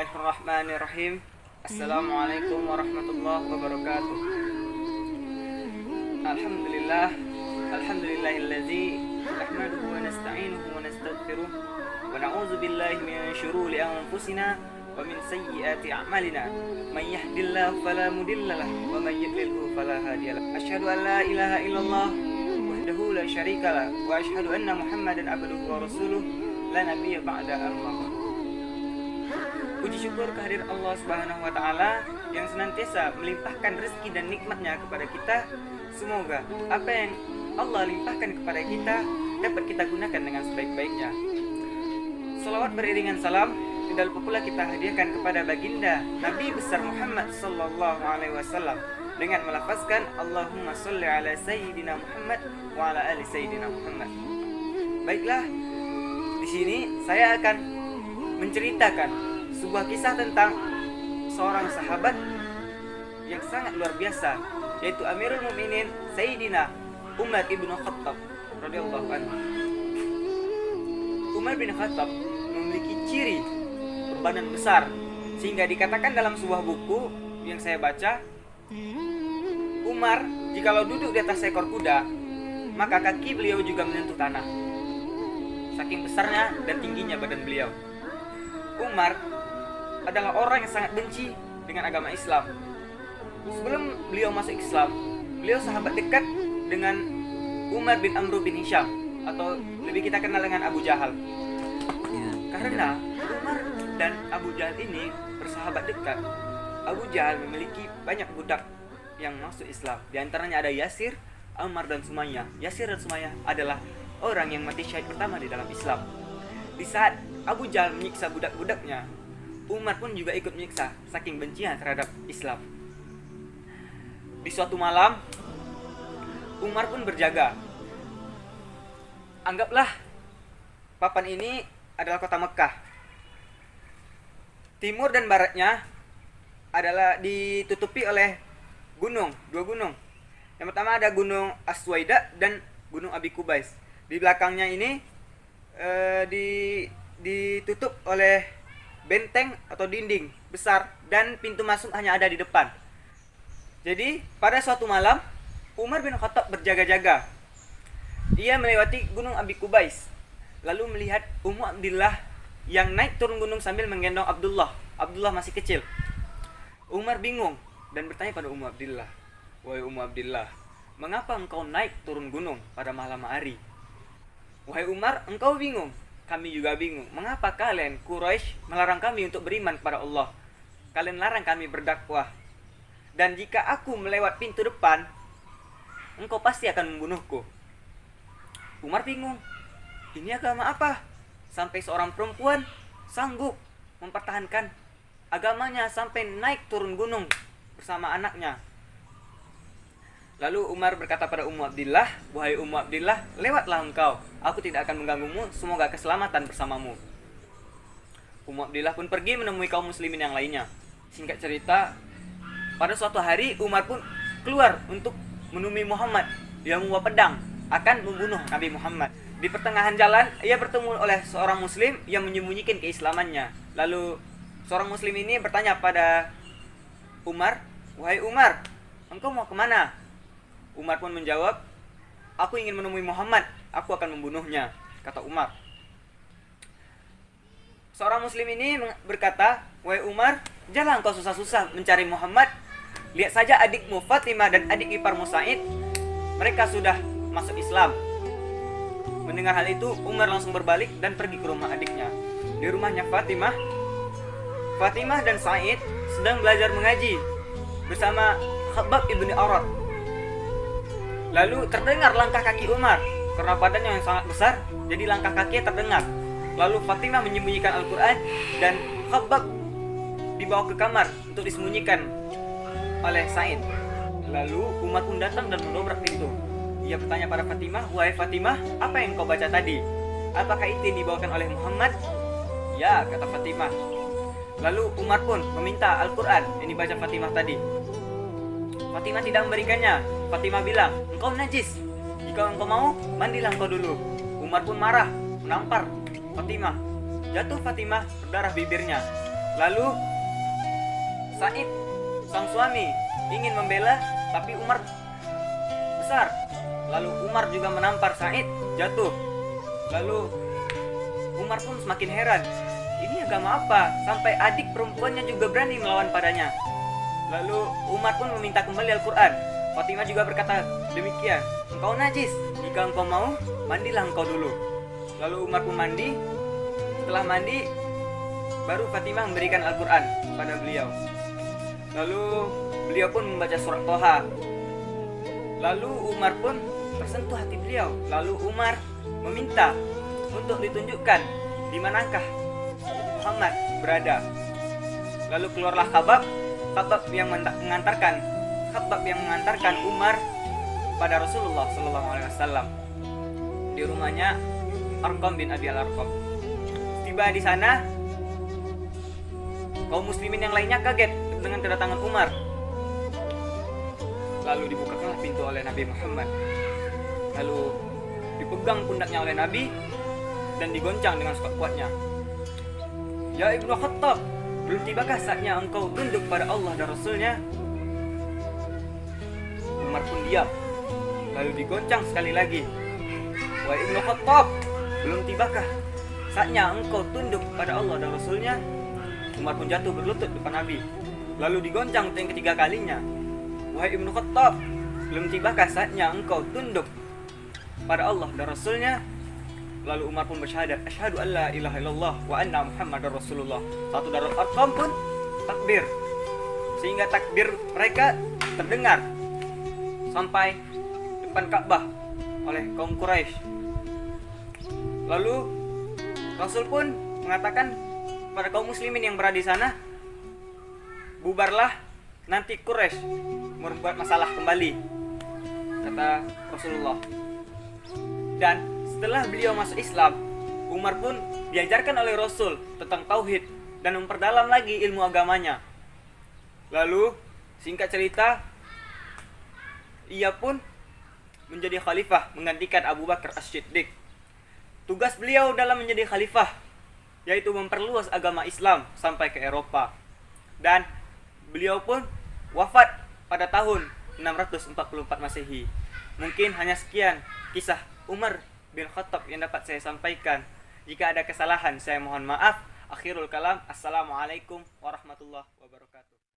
Bismillahirrahmanirrahim. Assalamualaikum warahmatullahi wabarakatuh. Alhamdulillah. Alhamdulillahilladzi nahmaduhu wa nasta'inuhu wa nastaghfiruh wa na'udzu billahi min syururi anfusina wa min sayyiati a'malina. May yahdihillahu fala mudilla lahu wa may yudlilhu fala hadiya lahu. Asyhadu an la ilaha illallah wahdahu la syarika lah wa asyhadu anna Muhammadan abduhu wa rasuluh la nabiyya ba'da Allah. Puji syukur kehadirat Allah Subhanahu wa taala yang senantiasa melimpahkan rezeki dan nikmatnya kepada kita. Semoga apa yang Allah limpahkan kepada kita dapat kita gunakan dengan sebaik-baiknya. Salawat beriringan salam tidak lupa pula kita hadiahkan kepada baginda Nabi besar Muhammad sallallahu alaihi wasallam dengan melafazkan Allahumma sholli ala sayyidina Muhammad wa ala ali sayyidina Muhammad. Baiklah, di sini saya akan menceritakan sebuah kisah tentang seorang sahabat yang sangat luar biasa, yaitu Amirul Mukminin Sayyidina Umar ibn Khattab radhiyallahu anhu. Umar bin Khattab memiliki ciri bebanan besar sehingga dikatakan dalam sebuah buku yang saya baca, Umar jikalau duduk di atas seekor kuda, maka kaki beliau juga menyentuh tanah. Saking besarnya dan tingginya badan beliau. Umar adalah orang yang sangat benci dengan agama Islam. Sebelum beliau masuk Islam, beliau sahabat dekat dengan Umar bin Amr bin Hisham, atau lebih kita kenal dengan Abu Jahal. Karena Umar dan Abu Jahal ini bersahabat dekat, Abu Jahal memiliki banyak budak yang masuk Islam. Di antaranya ada Yasir, Ammar dan Sumayyah. Yasir dan Sumayyah adalah orang yang mati syahid pertama di dalam Islam. Di saat Abu Jahal menyiksa budak-budaknya, Umar pun juga ikut menyiksa saking bencinya terhadap Islam. Di suatu malam, Umar pun berjaga. Anggaplah papan ini adalah kota Mekah. Timur dan baratnya adalah ditutupi oleh gunung, dua gunung. Yang pertama ada Gunung Aswaida dan Gunung Abi Kubais. Di belakangnya ini ditutup oleh benteng atau dinding besar dan pintu masuk hanya ada di depan. Jadi pada suatu malam Umar bin Khattab berjaga-jaga. Ia melewati Gunung Abi Kubais, lalu melihat Ummu Abdillah yang naik turun gunung sambil menggendong Abdullah. Abdullah masih kecil. Umar bingung dan bertanya pada Ummu Abdillah, "Wahai Ummu Abdillah, mengapa engkau naik turun gunung pada malam hari?" "Wahai Umar, engkau bingung. Kami juga bingung. Mengapa kalian Quraisy melarang kami untuk beriman kepada Allah? Kalian larang kami berdakwah. Dan jika aku melewat pintu depan, engkau pasti akan membunuhku." Umar bingung. Ini agama apa? Sampai seorang perempuan sanggup mempertahankan agamanya sampai naik turun gunung bersama anaknya. Lalu Umar berkata pada Ummu Abdillah, "Wahai Ummu Abdillah, lewatlah engkau. Aku tidak akan mengganggumu. Semoga keselamatan bersamamu." Ummu Abdillah pun pergi menemui kaum muslimin yang lainnya. Singkat cerita, pada suatu hari Umar pun keluar untuk menemui Muhammad yang membawa pedang akan membunuh Nabi Muhammad. Di pertengahan jalan, ia bertemu oleh seorang muslim yang menyembunyikan keislamannya. Lalu seorang muslim ini bertanya pada Umar, "Wahai Umar, engkau mau kemana?" Umar pun menjawab, "Aku ingin menemui Muhammad, aku akan membunuhnya," kata Umar. Seorang muslim ini berkata, "Wahai Umar, janganlah engkau susah-susah mencari Muhammad. Lihat saja adikmu Fatimah dan adik iparmu Sa'id, mereka sudah masuk Islam." Mendengar hal itu, Umar langsung berbalik dan pergi ke rumah adiknya. Di rumahnya Fatimah dan Sa'id sedang belajar mengaji bersama Khabbab ibn Arad. Lalu terdengar langkah kaki Umar. Karena badannya yang sangat besar, jadi langkah kakinya terdengar. Lalu Fatimah menyembunyikan Al-Quran dan Khabbab dibawa ke kamar untuk disembunyikan oleh Sa'id. Lalu Umar pun datang dan mendobrak pintu. Ia bertanya pada Fatimah, "Wahai Fatimah, apa yang kau baca tadi? Apakah itu yang dibawakan oleh Muhammad?" "Ya," kata Fatimah. Lalu Umar pun meminta Al-Quran yang dibaca Fatimah tadi. Fatimah tidak memberikannya. Fatimah bilang, "Engkau najis. Jika engkau mau, mandilah engkau dulu." Umar pun marah, menampar Fatimah. Jatuh Fatimah, berdarah bibirnya. Lalu Sa'id sang suami ingin membela, tapi Umar besar. Lalu Umar juga menampar Sa'id, jatuh. Lalu Umar pun semakin heran, ini agama apa sampai adik perempuannya juga berani melawan padanya. Lalu Umar pun meminta kembali Al-Quran. Fatimah juga berkata demikian, engkau najis, jika engkau mau mandilah engkau dulu. Lalu Umar pun mandi. Setelah mandi, baru Fatimah memberikan Al-Quran pada beliau. Lalu beliau pun membaca surat Toha. Lalu Umar pun tersentuh hati beliau. Lalu Umar meminta untuk ditunjukkan di manakah Muhammad berada. Lalu keluarlah Khabbab yang mengantarkan Umar pada Rasulullah SAW di rumahnya Arqam bin Abi Al-Arqam. Tiba di sana, kaum muslimin yang lainnya kaget dengan kedatangan Umar. Lalu dibukakanlah pintu oleh Nabi Muhammad. Lalu dipegang pundaknya oleh Nabi dan digoncang dengan sekuat-kuatnya. Ya Ibnu Khattab, belum tibakah saatnya engkau tunduk pada Allah dan Rasulnya? Umar pun diam. Lalu digoncang sekali lagi. Wahai Ibnu Khattab, belum tibakah saatnya engkau tunduk pada Allah dan Rasulnya? Umar pun jatuh berlutut depan Nabi. Lalu digoncang untuk yang ketiga kalinya. Wahai Ibnu Khattab, belum tibakah saatnya engkau tunduk pada Allah dan Rasulnya? Lalu Umar pun bersyahadat, asyhadu an la ilaha illallah wa anna Muhammadar Rasulullah. Satu Darul Arqam pun takbir, sehingga takbir mereka terdengar sampai depan Ka'bah oleh kaum Quraisy. Lalu Rasul pun mengatakan pada kaum muslimin yang berada di sana, bubarlah, nanti Quraisy membuat masalah kembali, kata Rasulullah. Dan setelah beliau masuk Islam, Umar pun diajarkan oleh Rasul tentang tauhid dan memperdalam lagi ilmu agamanya. Lalu singkat cerita, ia pun menjadi khalifah menggantikan Abu Bakar As-Siddiq. Tugas beliau dalam menjadi khalifah yaitu memperluas agama Islam sampai ke Eropa. Dan beliau pun wafat pada tahun 644 Masehi. Mungkin hanya sekian kisah Umar bin Khattab yang dapat saya sampaikan. Jika ada kesalahan, saya mohon maaf. Akhirul kalam, assalamualaikum warahmatullahi wabarakatuh.